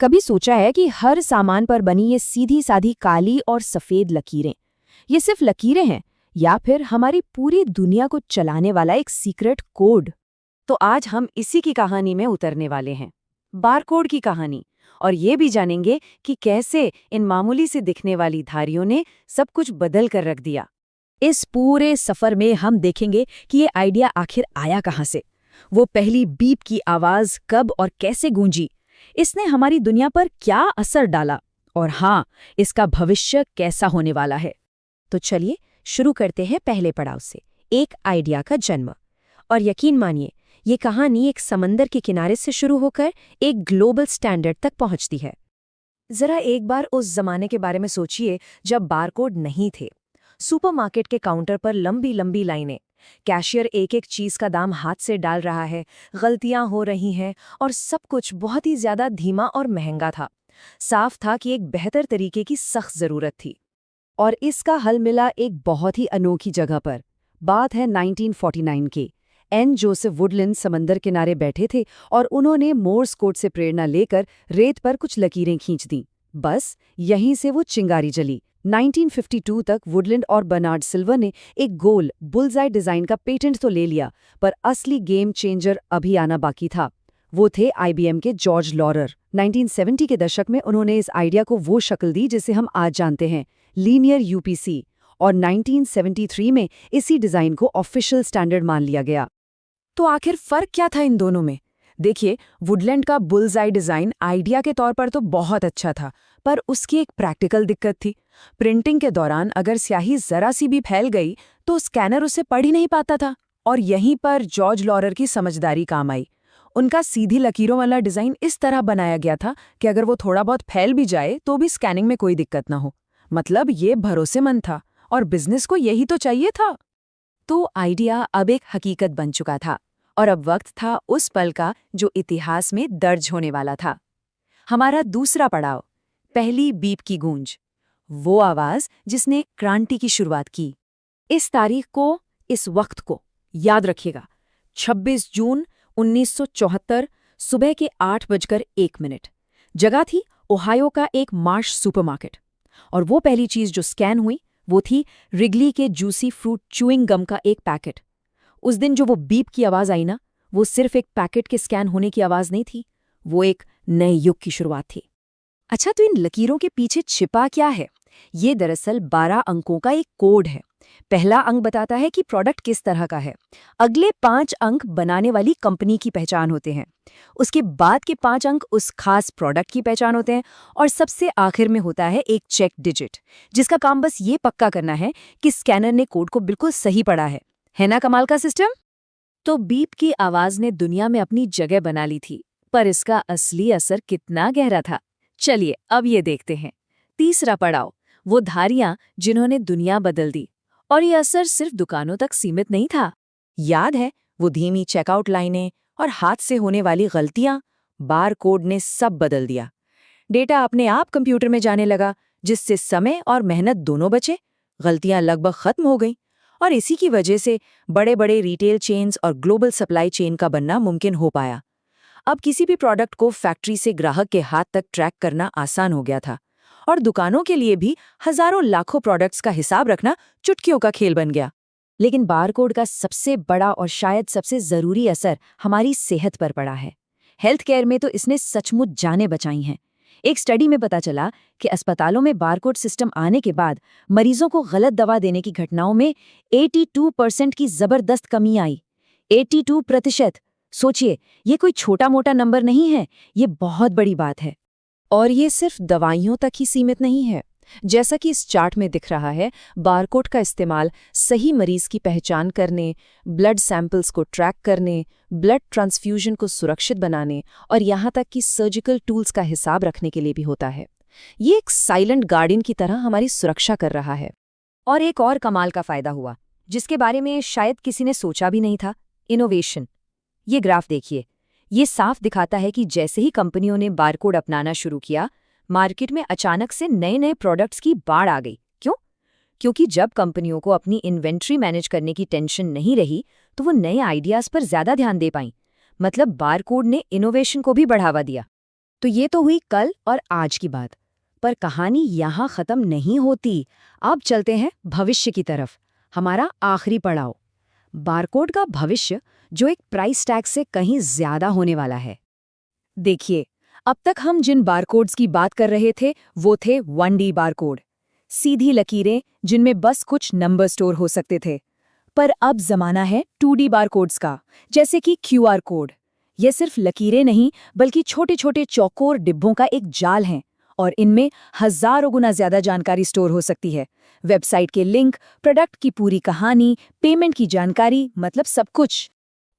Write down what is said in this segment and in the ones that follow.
कभी सोचा है कि हर सामान पर बनी ये सीधी साधी काली और सफेद लकीरें, ये सिर्फ लकीरें हैं या फिर हमारी पूरी दुनिया को चलाने वाला एक सीक्रेट कोड? तो आज हम इसी की कहानी में उतरने वाले हैं, बारकोड की कहानी। और ये भी जानेंगे कि कैसे इन मामूली से दिखने वाली धारियों ने सब कुछ बदल कर रख दिया। इस पूरे सफर में हम देखेंगे कि ये आइडिया आखिर आया कहाँ से, वो पहली बीप की आवाज कब और कैसे गूंजी, इसने हमारी दुनिया पर क्या असर डाला, और हाँ, इसका भविष्य कैसा होने वाला है। तो चलिए शुरू करते हैं पहले पड़ाव से, एक आइडिया का जन्म। और यकीन मानिए, ये कहानी एक समंदर के किनारे से शुरू होकर एक ग्लोबल स्टैंडर्ड तक पहुंचती है। जरा एक बार उस जमाने के बारे में सोचिए जब बारकोड नहीं थे। सुपरमार्केट के काउंटर पर लंबी लंबी लाइनें, कैशियर एक एक चीज का दाम हाथ से डाल रहा है, गलतियां हो रही हैं और सब कुछ बहुत ही ज्यादा धीमा और महंगा था। साफ था कि एक बेहतर तरीके की सख्त जरूरत थी। और इसका हल मिला एक बहुत ही अनोखी जगह पर। बात है 1949 की। एन जोसेफ वुडलैंड समंदर किनारे बैठे थे और उन्होंने मोर्स कोड से प्रेरणा लेकर रेत पर कुछ लकीरें खींच दीं। बस यहीं से वो चिंगारी जली। 1952 तक वुडलैंड और बर्नार्ड सिल्वर ने एक गोल बुलजाई डिजाइन का पेटेंट तो ले लिया, पर असली गेम चेंजर अभी आना बाकी था। वो थे IBM के जॉर्ज लॉरर। 1970 के दशक में उन्होंने इस आइडिया को वो शक्ल दी जिसे हम आज जानते हैं, लीनियर यूपीसी, और 1973 में इसी डिजाइन को ऑफिशियल स्टैंडर्ड मान लिया गया। तो आखिर फर्क क्या था इन दोनों में? देखिए, वुडलैंड का बुलजाई डिजाइन आइडिया के तौर पर तो बहुत अच्छा था, पर उसकी एक प्रैक्टिकल दिक्कत थी। प्रिंटिंग के दौरान अगर स्याही जरा सी भी फैल गई तो स्कैनर उसे पढ़ ही नहीं पाता था। और यहीं पर जॉर्ज लॉरर की समझदारी काम आई। उनका सीधी लकीरों वाला डिजाइन इस तरह बनाया गया था कि अगर वो थोड़ा बहुत फैल भी जाए तो भी स्कैनिंग में कोई दिक्कत ना हो। मतलब ये भरोसेमंद था, और बिजनेस को यही तो चाहिए था। तो आइडिया अब एक हकीकत बन चुका था, और अब वक्त था उस पल का जो इतिहास में दर्ज होने वाला था। हमारा दूसरा पड़ाव, पहली बीप की गूंज, वो आवाज जिसने क्रांति की शुरुआत की। इस तारीख को, इस वक्त को याद रखिएगा। 26 जून 1974 सुबह के 8:01। जगह थी ओहायो का एक मार्श सुपरमार्केट। और वो पहली चीज जो स्कैन हुई वो थी रिगली के जूसी फ्रूट च्यूइंग गम का एक पैकेट। उस दिन जो वो बीप की आवाज आई ना, वो सिर्फ एक पैकेट के स्कैन होने की आवाज नहीं थी, वो एक नए युग की शुरुआत थी। अच्छा, तो इन लकीरों के पीछे छिपा क्या है? ये दरअसल 12 अंकों का एक कोड है। पहला अंक बताता है कि प्रोडक्ट किस तरह का है। अगले 5 अंक बनाने वाली कंपनी की पहचान होते हैं। उसके बाद के 5 अंक उस खास प्रोडक्ट की पहचान होते हैं। और सबसे आखिर में होता है एक चेक डिजिट, जिसका काम बस ये पक्का करना है कि स्कैनर ने कोड को बिल्कुल सही पढ़ा है ना कमाल का सिस्टम? तो बीप की आवाज ने दुनिया में अपनी जगह बना ली थी, पर इसका असली असर कितना गहरा था, चलिए अब ये देखते हैं। तीसरा पड़ाव, वो धारियां जिन्होंने दुनिया बदल दी। और ये असर सिर्फ दुकानों तक सीमित नहीं था। याद है वो धीमी चेकआउट लाइनें और हाथ से होने वाली गलतियां? बारकोड ने सब बदल दिया। डेटा अपने आप कंप्यूटर में जाने लगा, जिससे समय और मेहनत दोनों बचे। गलतियां लगभग खत्म हो गईं। और इसी की वजह से बड़े बड़े रिटेल चेन्स और ग्लोबल सप्लाई चेन का बनना मुमकिन हो पाया। अब किसी भी प्रोडक्ट को फैक्ट्री से ग्राहक के हाथ तक ट्रैक करना आसान हो गया था, और दुकानों के लिए भी हजारों लाखों प्रोडक्ट्स का हिसाब रखना चुटकियों का खेल बन गया। लेकिन बारकोड का सबसे बड़ा और शायद सबसे जरूरी असर हमारी सेहत पर पड़ा है। हेल्थ केयर में तो इसने सचमुच जानें बचाई हैं। एक स्टडी में पता चला कि अस्पतालों में बारकोड सिस्टम आने के बाद मरीजों को गलत दवा देने की घटनाओं में 82% की जबरदस्त कमी आई। 82%! सोचिए, ये कोई छोटा मोटा नंबर नहीं है, ये बहुत बड़ी बात है। और ये सिर्फ दवाइयों तक ही सीमित नहीं है। जैसा कि इस चार्ट में दिख रहा है, बारकोड का इस्तेमाल सही मरीज की पहचान करने, ब्लड सैंपल्स को ट्रैक करने, ब्लड ट्रांसफ्यूजन को सुरक्षित बनाने और यहाँ तक कि सर्जिकल टूल्स का हिसाब रखने के लिए भी होता है। ये एक साइलेंट गार्डियन की तरह हमारी सुरक्षा कर रहा है। और एक और कमाल का फायदा हुआ, जिसके बारे में शायद किसी ने सोचा भी नहीं था, इनोवेशन। ये ग्राफ देखिए, ये साफ दिखाता है कि जैसे ही कंपनियों ने बारकोड अपनाना शुरू किया, मार्केट में अचानक से नए नए प्रोडक्ट्स की बाढ़ आ गई। क्यों? क्योंकि जब कंपनियों को अपनी इन्वेंट्री मैनेज करने की टेंशन नहीं रही, तो वो नए आइडियाज पर ज्यादा ध्यान दे पाईं। मतलब बारकोड ने इनोवेशन को भी बढ़ावा दिया। तो ये तो हुई कल और आज की बात। पर कहानी यहाँ खत्म नहीं होती। अब चलते हैं भविष्य की तरफ, हमारा आखिरी पड़ाव, बारकोड का भविष्य, जो एक प्राइस टैग से कहीं ज्यादा होने वाला है। देखिए, अब तक हम जिन बारकोड्स की बात कर रहे थे वो थे 1D बारकोड, सीधी लकीरें जिनमें बस कुछ नंबर स्टोर हो सकते थे। पर अब जमाना है 2D बारकोड्स का, जैसे कि QR कोड। ये सिर्फ लकीरें नहीं बल्कि छोटे छोटे चौकोर डिब्बों का एक जाल है, और इनमें हजारों गुना ज्यादा जानकारी स्टोर हो सकती है। वेबसाइट के लिंक, प्रोडक्ट की पूरी कहानी, पेमेंट की जानकारी, मतलब सब कुछ।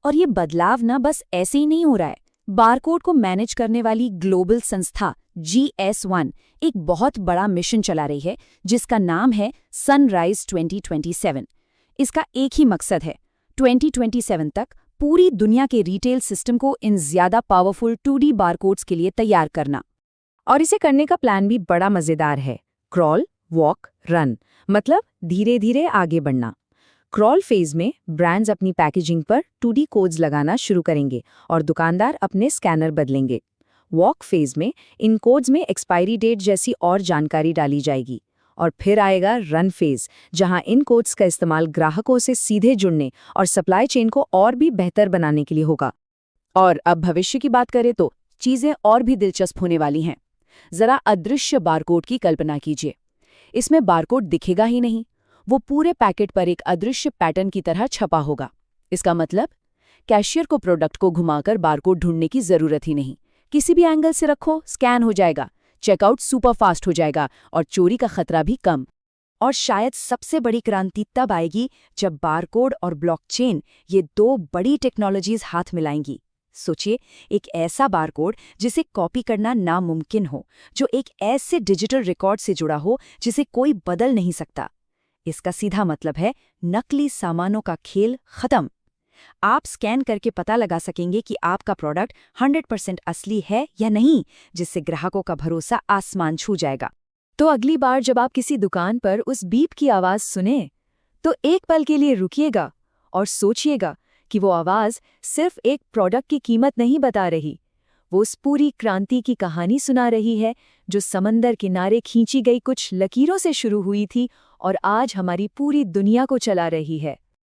और ये बदलाव ना बस ऐसे ही नहीं हो रहा है। बारकोड को मैनेज करने वाली ग्लोबल संस्था GS1 एक बहुत बड़ा मिशन चला रही है, जिसका नाम है सनराइज 2027। इसका एक ही मकसद है, 2027 तक पूरी दुनिया के रिटेल सिस्टम को इन ज्यादा पावरफुल 2D बारकोड्स के लिए तैयार करना। और इसे करने का प्लान भी बड़ा मजेदार है। क्रॉल, वॉक, रन, मतलब धीरे धीरे आगे बढ़ना। क्रॉल फेज में ब्रांड्स अपनी पैकेजिंग पर 2D कोड्स लगाना शुरू करेंगे और दुकानदार अपने स्कैनर बदलेंगे। वॉक फेज में इन कोड्स में एक्सपायरी डेट जैसी और जानकारी डाली जाएगी। और फिर आएगा रन फेज, जहां इन कोड्स का इस्तेमाल ग्राहकों से सीधे जुड़ने और सप्लाई चेन को और भी बेहतर बनाने के लिए होगा। और अब भविष्य की बात करें तो चीजें और भी दिलचस्प होने वाली हैं। जरा अदृश्य बारकोड की कल्पना कीजिए। इसमें बारकोड दिखेगा ही नहीं, वो पूरे पैकेट पर एक अदृश्य पैटर्न की तरह छपा होगा। इसका मतलब कैशियर को प्रोडक्ट को घुमाकर बारकोड ढूंढने की जरूरत ही नहीं। किसी भी एंगल से रखो, स्कैन हो जाएगा, चेकआउट सुपर फास्ट हो जाएगा और चोरी का खतरा भी कम। और शायद सबसे बड़ी क्रांति तब आएगी जब बारकोड और ब्लॉकचेन, ये दो बड़ी टेक्नोलॉजीज हाथ मिलाएंगी। सोचिए, एक ऐसा बारकोड जिसे कॉपी करना नामुमकिन हो, जो एक ऐसे डिजिटल रिकॉर्ड से जुड़ा हो जिसे कोई बदल नहीं सकता। इसका सीधा मतलब है नकली सामानों का खेल खत्म। आप स्कैन करके पता लगा सकेंगे कि आपका प्रोडक्ट 100% असली है या नहीं, जिससे ग्राहकों का भरोसा आसमान छू जाएगा। तो अगली बार जब आप किसी दुकान पर उस बीप की आवाज सुने, तो एक पल के लिए रुकिएगा और सोचिएगा कि वो आवाज सिर्फ एक प्रोडक्ट की कीमत नहीं बता रही, वो उस पूरी क्रांति की कहानी सुना रही है जो समंदर किनारे खींची गई कुछ लकीरों से शुरू हुई थी और आज हमारी पूरी दुनिया को चला रही है।